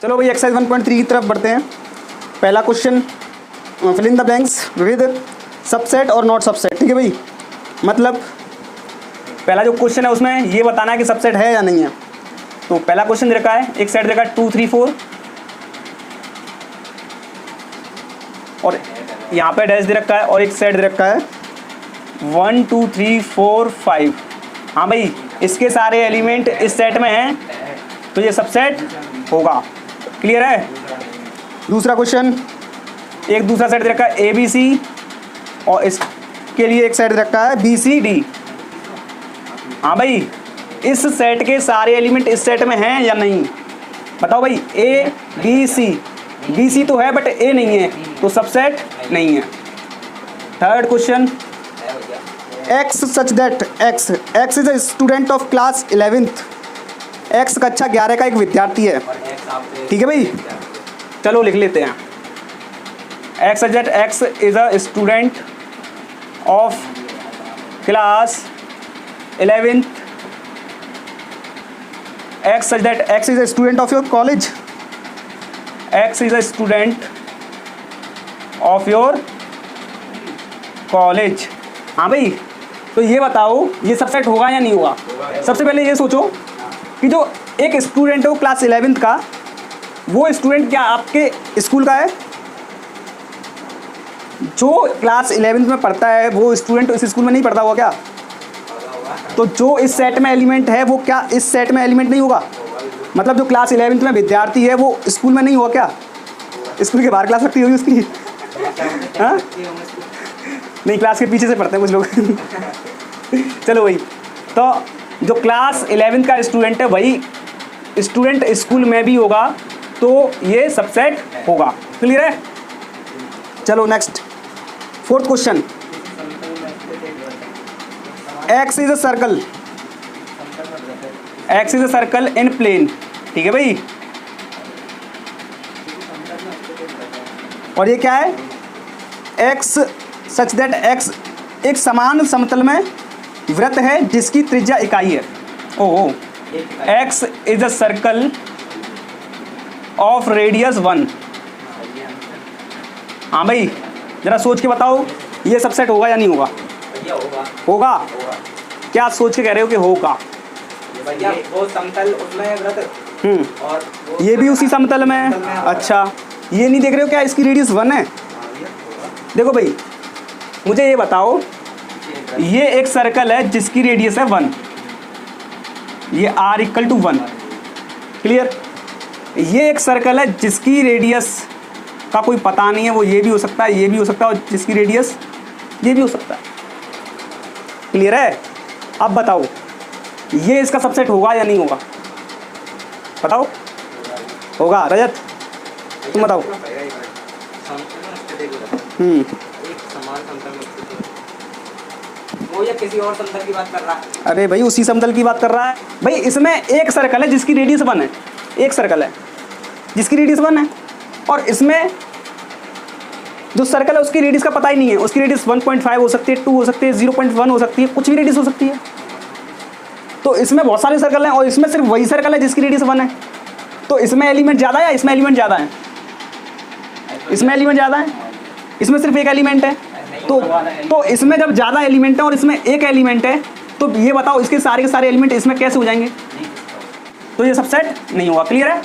चलो भाई एक्सरसाइज 1.3 की तरफ बढ़ते हैं। पहला question, fill in the blanks with subset और नॉट सबसेट। ठीक है भाई, मतलब पहला जो क्वेश्चन है उसमें ये बताना है कि सबसेट है या नहीं है। तो पहला क्वेश्चन दे रखा है, एक सेट दे रखा है 2 3 4 और यहाँ पे डैश दे रखा है और एक सेट दे रखा है 1 2 3 4 5। हाँ भाई, इसके सारे एलिमेंट इस सेट में हैं तो ये सबसेट होगा। क्लियर है। दूसरा क्वेश्चन, एक दूसरा सेट दे रखा है ABC और इसके लिए एक सेट दे रखा है BCD। हाँ भाई, इस सेट के सारे एलिमेंट इस सेट में हैं या नहीं, बताओ भाई। ABC, BC तो है बट A नहीं है तो सबसेट नहीं है। Third question, X such that X is a student of class 11th। X कक्षा 11 का एक विद्यार्थी है। ठीक है भाई, चलो लिख लेते हैं। X such that X is a student of class 11th। X such that X is a student of your college. X is a student of your college। हाँ भाई, तो ये बताओ ये सबसेट होगा या नहीं होगा। सबसे पहले ये सोचो कि जो एक स्टूडेंट है वो क्लास 11th का, वो स्टूडेंट क्या आपके स्कूल का है? जो क्लास 11th में पढ़ता है वो स्टूडेंट इस स्कूल में नहीं पढ़ता हुआ क्या? तो जो इस सेट में एलिमेंट है वो क्या इस सेट में एलिमेंट नहीं होगा? मतलब जो क्लास 11th में विद्यार्थी है वो स्कूल में नहीं होगा क्या? स्कूल के बाहर क्लास लगती होगी उसकी। हाँ नहीं, क्लास के पीछे से पढ़ते हैं कुछ लोग। चलो भाई, तो जो क्लास 11th का स्टूडेंट है वही स्टूडेंट स्कूल में भी होगा तो ये सबसेट होगा। क्लियर है। चलो next, fourth question, X is a circle. X is a circle in plane. ठीक है भाई, और ये क्या है? X सच दैट X एक समान समतल में वृत्त है जिसकी त्रिज्या इकाई है। ओह, X is a circle of radius 1। हाँ भाई, जरा सोच के बताओ ये सबसेट होगा या नहीं होगा? होगा। क्या सोच के कह रहे हो कि होगा? वो समतल उसमें वृत्त और ये भी उसी समतल में है। अच्छा, ये नहीं देख रहे हो क्या इसकी रेडियस 1 है? देखो भाई, मुझे ये बताओ, ये एक सर्कल है जिसकी रेडियस है 1, ये R = 1। क्लियर। ये एक सर्कल है जिसकी रेडियस का कोई पता नहीं है, वो ये भी हो सकता है, ये भी हो सकता है, और जिसकी रेडियस ये भी हो सकता है। क्लियर है। अब बताओ ये इसका सबसेट होगा या नहीं होगा? बताओ। होगा। रजत तुम बताओ। वो या किसी और समतल की बात कर रहा है? अरे भाई, उसी समतल की बात कर रहा है भाई। इसमें एक सर्कल है जिसकी रेडियस 1 है, एक सर्कल है जिसकी रेडियस 1 है, और इसमें जो सर्कल है उसकी रेडियस का पता ही नहीं है। उसकी रेडियस 1.5 हो सकती है, 2 हो सकती है, 0.1 हो सकती है, कुछ भी रेडियस हो सकती है। तो इसमें बहुत सारे सर्कल हैं और इसमें सिर्फ वही सर्कल है जिसकी रेडियस 1 है। तो इसमें एलिमेंट ज़्यादा है या इसमें एलिमेंट ज़्यादा है? इसमें एलिमेंट ज़्यादा है, इसमें सिर्फ एक एलिमेंट है। तो इसमें जब ज़्यादा एलिमेंट है और इसमें एक एलिमेंट है तो ये बताओ इसके सारे के सारे एलिमेंट इसमें कैसे हो जाएंगे? तो ये सबसेट नहीं होगा। क्लियर है।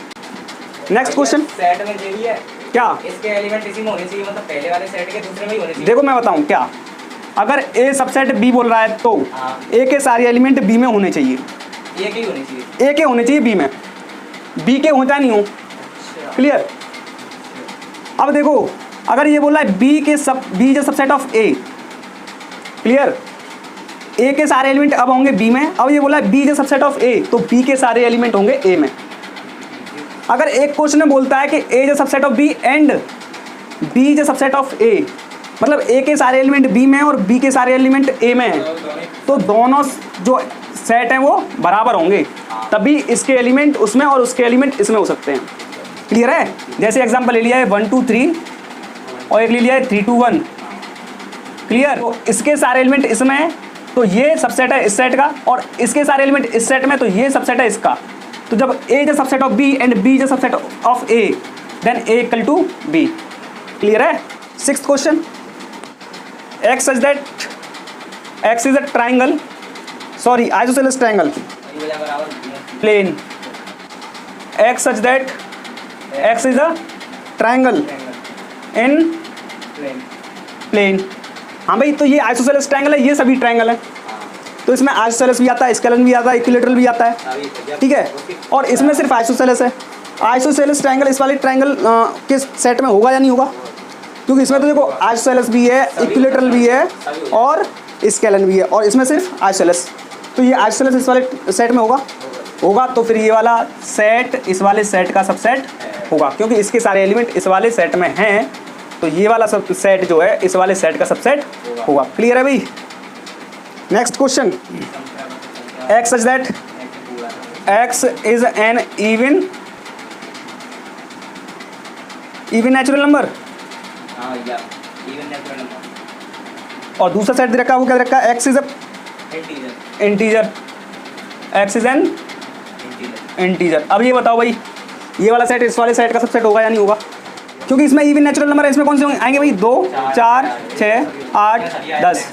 नेक्स्ट क्वेश्चन, सेट में ये भी है क्या इसके एलिमेंट इसी में होने चाहिए, मतलब पहले वाले सेट के दूसरे में ही होने चाहिए। देखो मैं बताऊं क्या, अगर A सबसेट B बोल रहा है तो A के सारे एलिमेंट B में होने चाहिए, एक ही होने चाहिए, A के होने चाहिए B में, B के होता नहीं हो। क्लियर। अब देखो, अगर ये बोल रहा है B is a subset of A। Clear. A के सारे एलिमेंट अब होंगे B में। अब ये बोला है B is a subset of A, तो B के सारे एलिमेंट होंगे A में। अगर एक क्वेश्चन में बोलता है कि A is a subset of B and B is a subset of A, मतलब A के सारे एलिमेंट B में और B के सारे एलिमेंट A में हैं, तो दोनों जो सेट हैं वो बराबर होंगे, तभी इसके एलिमेंट उसमें और उसके एलिमेंट इसमें हो सकते हैं। क्लियर है। जैसे एग्जांपल ले लिया है 1 2 3 और एक ले लिया है 3 2 1। क्लियर। तो इसके सारे एलिमेंट इसमें हैं तो ये सबसेट है इस सेट का, और इसके सारे एलिमेंट इस सेट में तो ये सबसेट है इसका। तो जब A is a subset of B and B is a subset of A, then A equal to B। Clear है? 6th question, X such that X is a triangle, sorry isosceles triangle, ये वाला बराबर plane. X such that X is a triangle in plane. Plane. हाँ भाई, तो ये isosceles triangle है, ये सभी ट्राइंगल है, तो इसमें आइसोसेलेस भी आता है, स्केलन भी आता है, इक्विलेटरल भी आता है, ठीक है। और इसमें सिर्फ आइसोसेलेस है। आइसोसेलेस ट्राइंगल इस वाले ट्राइंगल के सेट में होगा या नहीं होगा? क्योंकि इसमें तो देखो आइसोसेलेस भी है, इक्विलेटरल भी है और स्केलन भी है, और इसमें सिर्फ आइसोसेलेस, तो ये आइसोसेलेस इस वाले सेट में होगा। तो फिर ये वाला सेट इस वाले सेट का सबसेट होगा, क्योंकि इसके सारे एलिमेंट इस वाले सेट में हैं, तो ये वाला सब सेट जो है इस वाले सेट का सबसेट होगा। क्लियर है भाई? Next question, X such that X is an even natural number, हाँ या इवन नेचुरल नंबर। और दूसरा सेट दे रखा है, वो क्या दे रखा है? X is a integer. Integer, X is an integer. अब ये बताओ भाई, ये वाला सेट इस वाले सेट का सबसेट होगा या नहीं होगा? क्योंकि इसमें इवन नेचुरल नंबर है, इसमें कौन से आएंगे भाई? 2, 4, 6, 8, 10।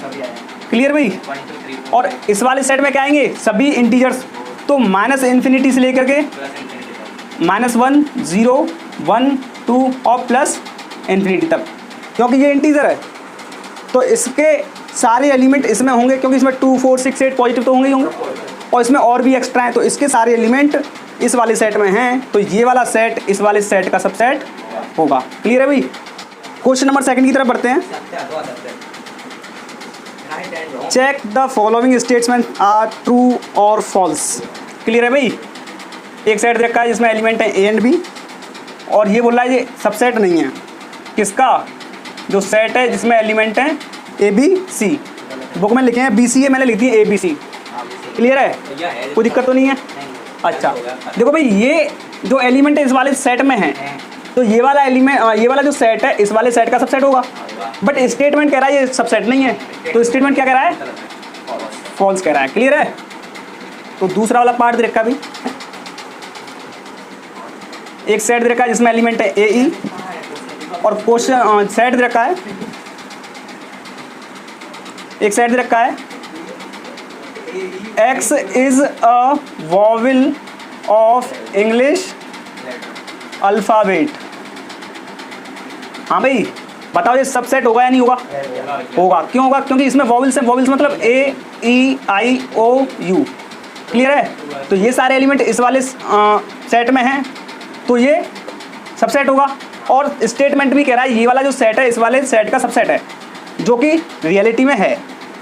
क्लियर भाई? 1 2 3 और इस वाले सेट में क्या आएंगे? सभी इंटीजर्स, तो माइनस इन्फिनिटी से लेकर के प्लस इंफिनिटी। -1, 0, 1, 2 और प्लस इन्फिनिटी तक, क्योंकि ये इंटीजर है तो इसके सारे एलिमेंट इसमें होंगे, क्योंकि इसमें 2, 4, 6, 8 पॉजिटिव तो होंगे ही होंगे, और इसमें और भी एक्स्ट्रा हैं, तो इसके सारे एलिमेंट इस वाले सेट में हैं, तो ये वाला सेट इस वाले सेट का सबसेट होगा। क्लियर है भाई? क्वेश्चन नंबर 2 की तरफ बढ़ते हैं। Check the following statement are true और फॉल्स। क्लियर है भाई? एक सेट रखा है जिसमें एलिमेंट है A एंड B, और ये बोल रहा है ये सबसेट नहीं है। किसका? जो सेट है जिसमें एलिमेंट हैं A B C, बुक में लिखे हैं B C है, मैंने लिख दी A B C। क्लियर है? कोई दिक्कत तो नहीं है? अच्छा देखो भाई, ये जो एलिमेंट है इस वाले सेट में है, तो ये वाला एलिमेंट, ये वाला जो सेट है इस वाले सेट का सबसेट होगा, बट स्टेटमेंट कह रहा है ये सबसेट नहीं है, तो स्टेटमेंट क्या कह रहा है? फॉल्स कह रहा है। क्लियर है? तो दूसरा वाला पार्ट दे रखा है भाई, एक सेट दे रखा है जिसमें एलिमेंट है A E, और क्वेश्चन सेट दे रखा है, एक सेट दे रखा है X is a vowel of English alphabet. हाँ भाई बताओ, ये सबसेट होगा या नहीं होगा? होगा। क्यों होगा? क्योंकि इसमें वॉवेल्स हैं, वॉवेल्स मतलब A E I O U। Clear है? तो ये सारे एलिमेंट इस वाले सेट में हैं, तो ये सबसेट होगा। और स्टेटमेंट भी कह रहा है ये वाला जो सेट है इस वाले सेट का सबसेट है, जो कि रियलिटी में है,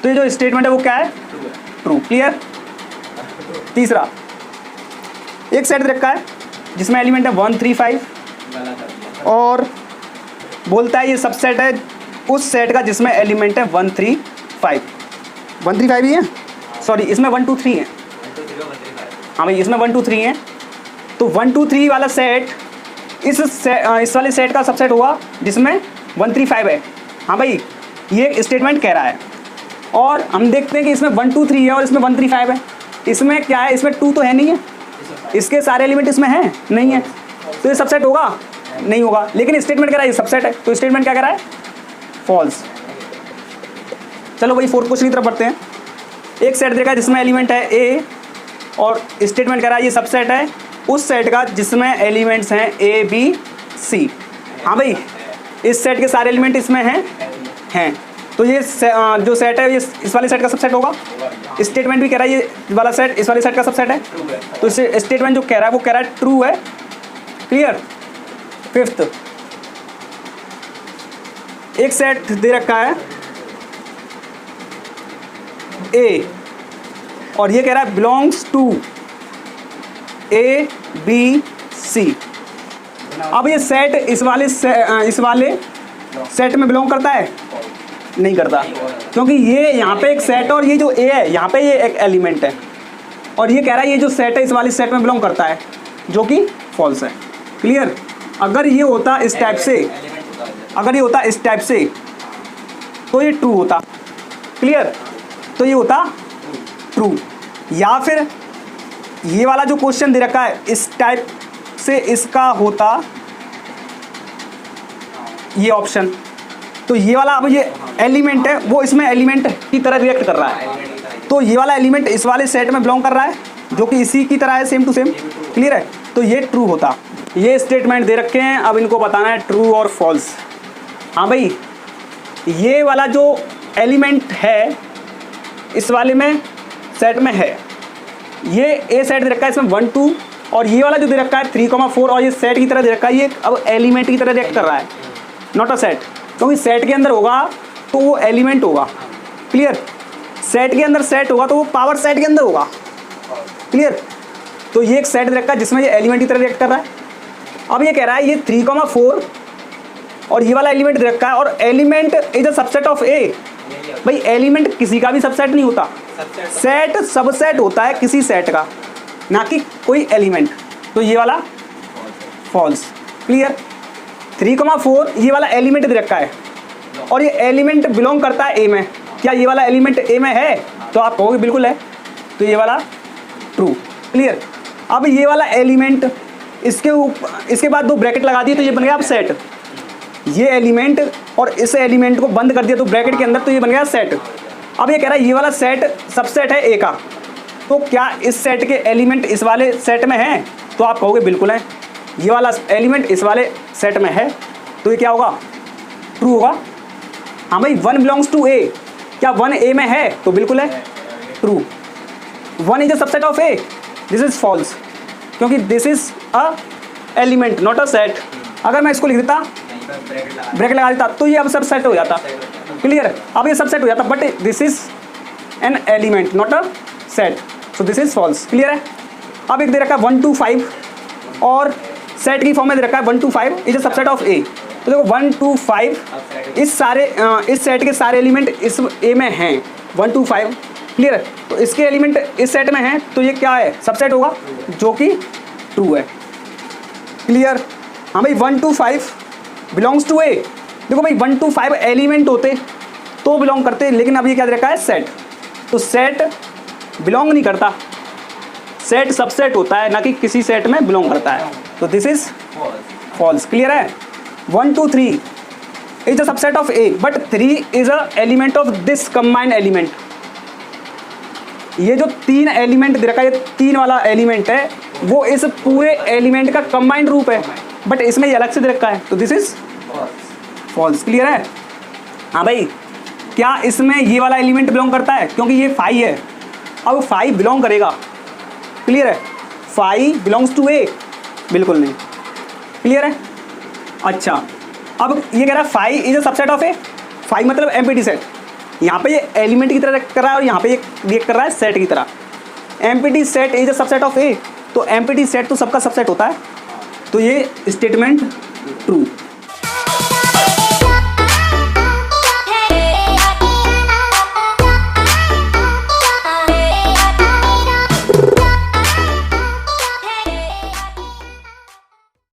तो ये जो स्टेटमेंट है वो क्या है? ट्रू। क्लियर? तीसरा, एक सेट रखा है जिसमें एलिमेंट है 1 3 5, और बोलता है ये सबसेट है उस सेट का जिसमें एलिमेंट है 1 3 5। 1 3 5 ही है, सॉरी इसमें 1 2 3 है। हाँ भाई इसमें 1 2 3 है, तो 1 2 3 वाला सेट इस वाले सेट का सबसेट हुआ जिसमें 1 3 5 है। हाँ भाई ये स्टेटमेंट कह रहा है, और हम देखते हैं कि इसमें 1 2 3 है और इसमें 1 3 5 है। इसमें क्या है? इसमें 2 तो है नहीं है, इसके सारे एलिमेंट इसमें हैं नहीं है, तो ये सबसेट होगा? नहीं होगा। लेकिन स्टेटमेंट कह रहा है ये सबसेट है, तो स्टेटमेंट क्या कह रहा है? फॉल्स। चलो भाई 4th क्वेश्चन की तरफ बढ़ते हैं। एक सेट देखा जिसमें एलिमेंट है A, और स्टेटमेंट कह रहा है ये सबसेट है उस सेट का जिसमें एलिमेंट्स हैं A B C। हाँ भाई इस सेट के सारे एलिमेंट इसमें हैं, तो ये जो सेट है ये इस वाले सेट का सबसेट होगा। स्टेटमेंट भी कह रहा है ये वाला सेट इस वाले सेट का सबसेट है, तो इसे स्टेटमेंट जो कह रहा है वो कह रहा है ट्रू है। क्लियर? 5th, एक सेट दे रखा है A, और ये कह रहा है belongs to A B C। अब ये सेट इस वाले सेट में बिलोंग करता है? नहीं करता, क्योंकि ये यहाँ पे एक सेट और ये जो A है यहाँ पे ये एक एलिमेंट है, और ये कह रहा है ये जो सेट है इस वाले सेट में बिलोंग करता है, जो कि फॉल्स है। क्लियर? अगर ये होता इस टाइप से, अगर ये होता इस टाइप से तो ये ट्रू होता। क्लियर? तो ये होता ट्रू, या फिर ये वाला जो क्वेश्चन दे रखा है इस टाइप से इसका होता ये ऑप्शन, तो ये वाला अब ये एलिमेंट है वो इसमें एलिमेंट की तरह रिएक्ट कर रहा है, तो ये वाला एलिमेंट इस वाले सेट में बिलोंग कर रहा है जो कि इसी की तरह है, सेम टू सेम। क्लियर है, तो ये ट्रू होता। ये स्टेटमेंट दे रखे हैं, अब इनको बताना है ट्रू और फॉल्स। हाँ भाई, ये वाला जो एलिमेंट है इस वाले में सेट में है, ये ए सेट दे रखा है इसमें 1 2, और ये वाला जो दे रखा है 3,4 और ये सेट की तरह दे रखा है, ये अब एलिमेंट की तरह रिएक्ट कर रहा है, नॉट अ सेट, क्योंकि सेट के अंदर होगा तो वो एलिमेंट होगा। क्लियर, सेट के अंदर सेट होगा तो वो पावर सेट के अंदर होगा। क्लियर, तो ये एक सेट दे रखा है जिसमें ये एलिमेंट की तरह रिएक्ट कर रहा है। अब ये कह रहा है ये 3,4 और ये वाला एलिमेंट दे रखा है, और element is a subset of A. भाई एलिमेंट किसी का भी सबसेट नहीं होता, सेट सबसेट होता है किसी सेट का, ना कि कोई एलिमेंट। तो ये वाला फॉल्स। क्लियर, 3,4 ये वाला एलिमेंट दे रखा है और ये एलिमेंट बिलोंग करता है ए में। क्या ये वाला एलिमेंट ए में है? तो आप कहोगे बिल्कुल है, तो ये वाला ट्रू। क्लियर, अब ये वाला एलिमेंट इसके बाद 2 ब्रैकेट लगा दिए तो ये बन गया अब सेट। ये एलिमेंट और इस एलिमेंट को बंद कर दिया तो ब्रैकेट के अंदर, तो ये बन गया सेट। अब ये कह रहा है ये वाला सेट सबसेट है ए का, तो क्या इस सेट के एलिमेंट इस वाले सेट में हैं? तो आप कहोगे बिल्कुल है, ये वाला एलिमेंट इस वाले सेट में है, तो ये क्या होगा? ट्रू होगा। हाँ भाई, 1 बिलोंग्स टू ए, क्या 1 ए में है? तो बिल्कुल है, true. 1 is a subset of A, this is false, क्योंकि this is a element not a set. अगर मैं इसको लिख देता, ब्रैकेट लगा देता, तो ये अब सबसेट हो जाता। क्लियर, अब ये सबसेट हो जाता, but this is an element not a set, so this is false. Clear है। अब एक दे रखा है 1 2 5 और सेट की फॉर्म में दे रखा है 1 2 5 is a subset of A. तो देखो 1 2 5 इस सेट के सारे एलिमेंट इस ए में हैं, 1 2 5। क्लियर है, तो इसके एलिमेंट इस सेट में हैं, तो ये क्या है? सबसेट होगा, जो कि ट्रू है। क्लियर। हाँ भाई, 1 2 5 बिलोंग्स टू ए। देखो भाई 1 2 5 एलिमेंट होते तो बिलोंग करते, लेकिन अब ये क्या दे रखा है? सेट। तो सेट बिलोंग नहीं करता, सेट सबसेट होता है, ना कि किसी सेट में बिलोंग करता है, तो दिस इज फॉल्स। क्लियर है। 1 2 3 is a subset of A, but 3 is a element of this combined element. ये जो 3 एलिमेंट दे रखा है, ये 3 वाला एलिमेंट है, वो इस पूरे एलिमेंट का कंबाइंड रूप है, बट इसमें ये अलग से दे रखा है, तो दिस इज फॉल्स। क्लियर है। हाँ भाई, क्या इसमें ये वाला एलिमेंट बिलोंग करता है? क्योंकि ये 5 है, अब 5 बिलोंग करेगा। क्लियर है, 5 बिलोंग्स टू ए, बिल्कुल नहीं। क्लियर है। अच्छा, अब ये कह रहा है 5 इज अ सबसेट ऑफ ए। 5 मतलब एम्प्टी सेट, यहाँ पे ये एलिमेंट की तरह रिएक्ट कर रहा है और यहाँ पे ये रिएक्ट कर रहा है सेट की तरह। Empty set is a subset of A, तो एम्प्टी सेट तो सबका सबसेट होता है, तो ये स्टेटमेंट ट्रू।